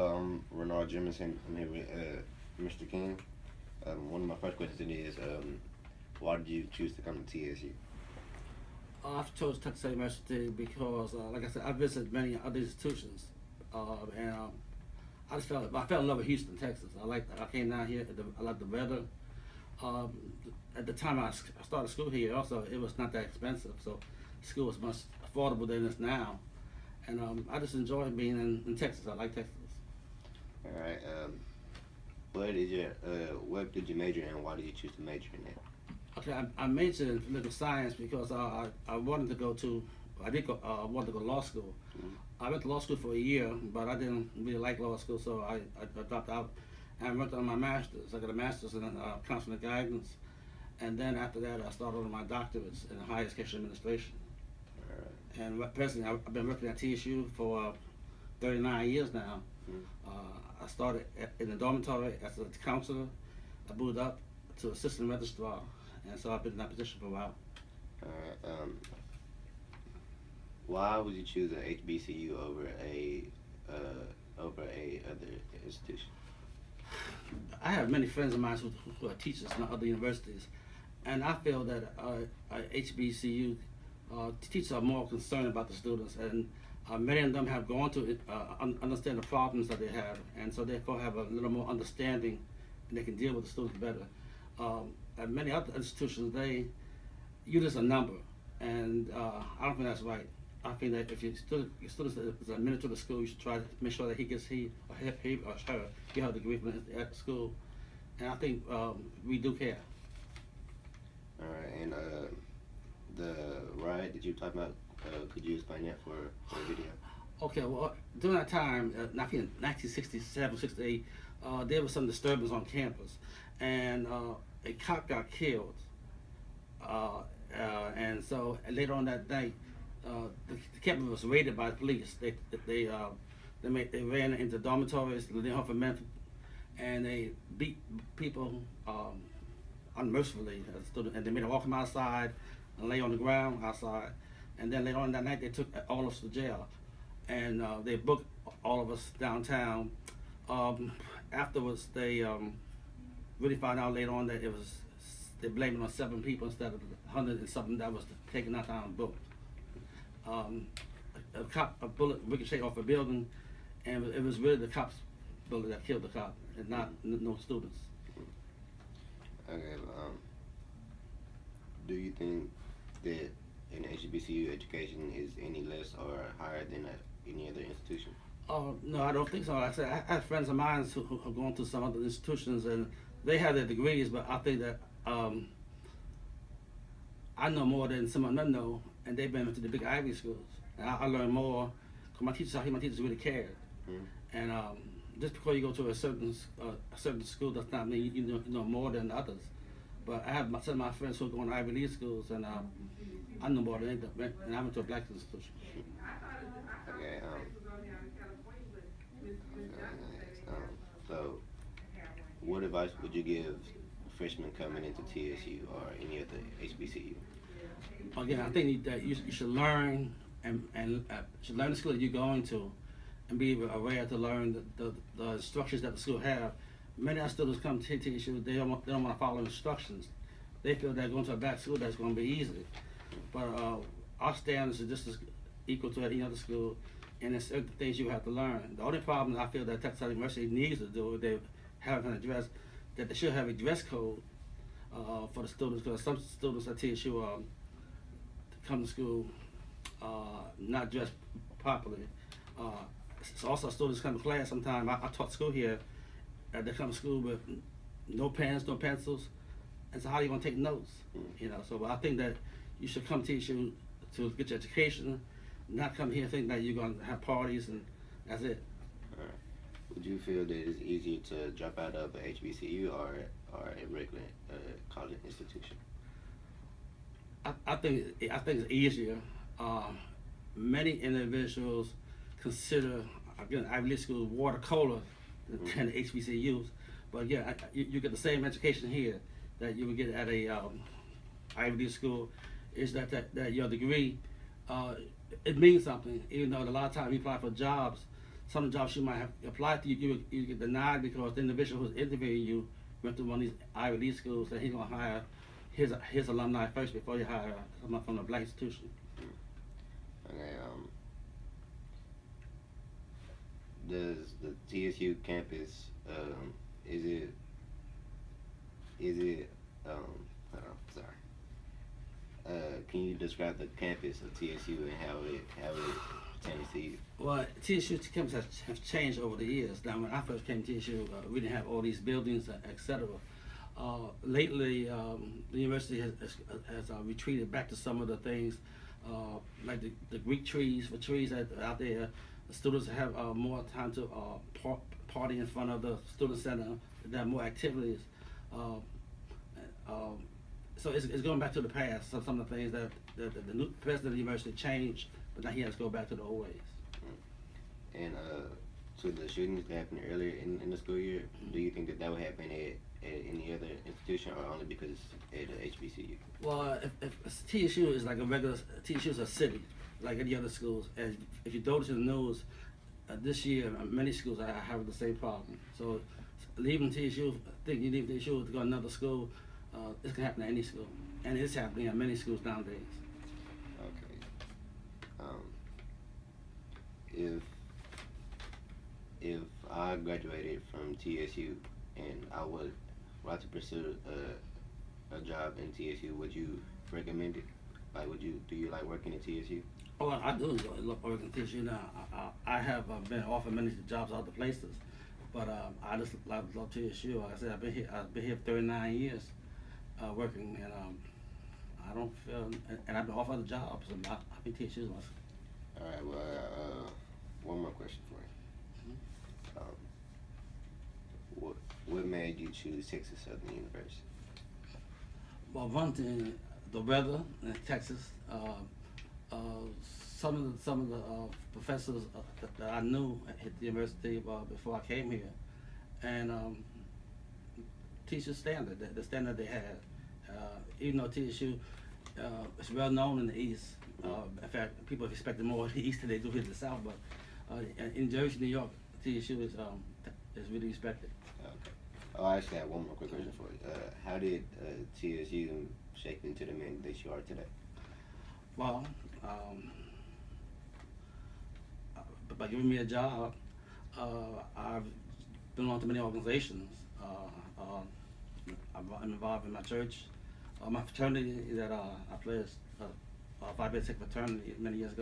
Hello, I'm Renard Jemison. I'm here with Mr. King. One of my first questions is, why did you choose to come to TSU? I've chose Texas University because, like I said, I visited many other institutions, and I fell in love with Houston, Texas. I came down here. I like the weather. Um, at the time I started school here, also it was not that expensive, so school was much affordable than it is now. And I just enjoy being in Texas. I like Texas. All right. What did you major in? Why did you choose to major in that? Okay, I majored in political science because I wanted to go to I did go wanted to go to law school. Mm-hmm. I went to law school for a year, but I didn't really like law school, so I dropped out and I went on my master's. I got a master's in counseling and guidance, and then after that I started on my doctorates in higher education administration. All right. And presently I've been working at TSU for 39 years now. Mm-hmm. I started in the dormitory as a counselor. I moved up to assistant registrar, and so I've been in that position for a while. All right. Why would you choose a HBCU over a other institution? I have many friends of mine who are teachers in other universities, and I feel that HBCU teachers are more concerned about the students, and many of them have gone to understand the problems that they have, and so therefore have a little more understanding, and they can deal with the students better. At many other institutions, you just a number, and I don't think that's right. I think that if your student is admitted to the school, you should try to make sure that he or her get her degree from at school, and I think we do care. All right. And the riot that you talked about, could you explain that for a video? Okay, well, during that time, I think in 1967, 68, there was some disturbance on campus, and a cop got killed. And so later on that night, the campus was raided by the police. They ran into dormitories, Lincoln Home for Men, and they beat people unmercifully, and they made them walk them outside and lay on the ground outside. And then later on that night, they took all of us to jail, and they booked all of us downtown. Afterwards, they really found out later on that they blamed it on 7 people instead of the 100 and something that was taken out down and booked. A bullet ricocheted off a building, and it was really the cop's bullet that killed the cop, and not no students. Okay. Do you think that an HBCU education is any less or higher than any other institution? No, I don't think so. Like I said, I have friends of mine who have gone to some other institutions, and they have their degrees, but I think that I know more than some of them know, and they've been to the big Ivy schools. And I learn more because my teachers really cared. Mm-hmm. And just because you go to a certain school does not mean you know more than others. But I have some of my friends who are going to Ivy League schools, and I know more than them, and I went to a black institution. Okay. So, what advice would you give freshmen coming into TSU or any other HBCU? Again, I think that you should learn and should learn the school that you're going to, and be aware to learn the instructions that the school have. Many of our students come to TSU, they don't want to follow instructions. They feel they're going to a black school that's going to be easy. But our standards are just as equal to any other school, and there's certain things you have to learn. The only problem I feel that Texas University needs to do, they haven't addressed, that they should have a dress code for the students, because some students at TSU come to school not dressed properly. So also students come to class sometimes. I taught school here. They come to school with no pens, no pencils, and so how are you going to take notes? So I think that you should come to TSU to get your education, not come here thinking that you're going to have parties and that's it. All right. Would you feel that it's easier to drop out of a HBCU or a regular college institution? I think it's easier. Many individuals consider, again, Ivy League schools water cooler than the HBCUs, but again, you get the same education here that you would get at a Ivy League school. Is that your degree? It means something, even though a lot of times you apply for jobs, some of the jobs you might have applied to, you get denied because the individual who's interviewing you went to one of these Ivy League schools that he's gonna hire his alumni first before you hire someone from a black institution. Okay. Does the TSU campus is it hold on, sorry. Can you describe the campus of TSU and how it pertains to you? Well, TSU campus has changed over the years. Now, when I first came to TSU, we didn't have all these buildings, etc. Lately, the university has retreated back to some of the things, like the Greek trees, for trees that are out there. The students have more time to party in front of the student center. They have more activities. So it's going back to the past. Some of the things that the new president of the university changed, but now he has to go back to the old ways. And to the shootings that happened earlier in the school year, do you think that would happen at any other institution, or only because it's at a HBCU? Well, if TSU is like a regular, TSU is a city, like any other schools. And if you notice in the news, this year, many schools are having the same problem. So leaving TSU, think you leave TSU to go to another school, this can happen at any school. And it's happening at many schools nowadays. Okay. If I graduated from TSU and I would like to pursue a job in TSU, would you recommend it? Like, do you like working at TSU? Oh, I do enjoy working at TSU now. I have been offered many jobs other places, but I just love TSU. Like I said, I've been here for 39 years working, and I don't feel, and I've been offered other jobs, and I think TSU is my. All right. Well, one more question for you. What made you choose Texas Southern University? Well, one thing, the weather in Texas. Some of the professors that I knew at the university before I came here, and teacher standard, the standard they had. Even though TSU is well known in the East, in fact, people expected more in the East than they do here in the South. But in Jersey, New York, TSU is really respected. Okay. Oh, I actually have one more quick question for you. How did TSU shape into the man that you are today? Well, by giving me a job, I've belonged to many organizations. I'm involved in my church, my fraternity that I pledged, Phi Beta Sigma fraternity many years ago.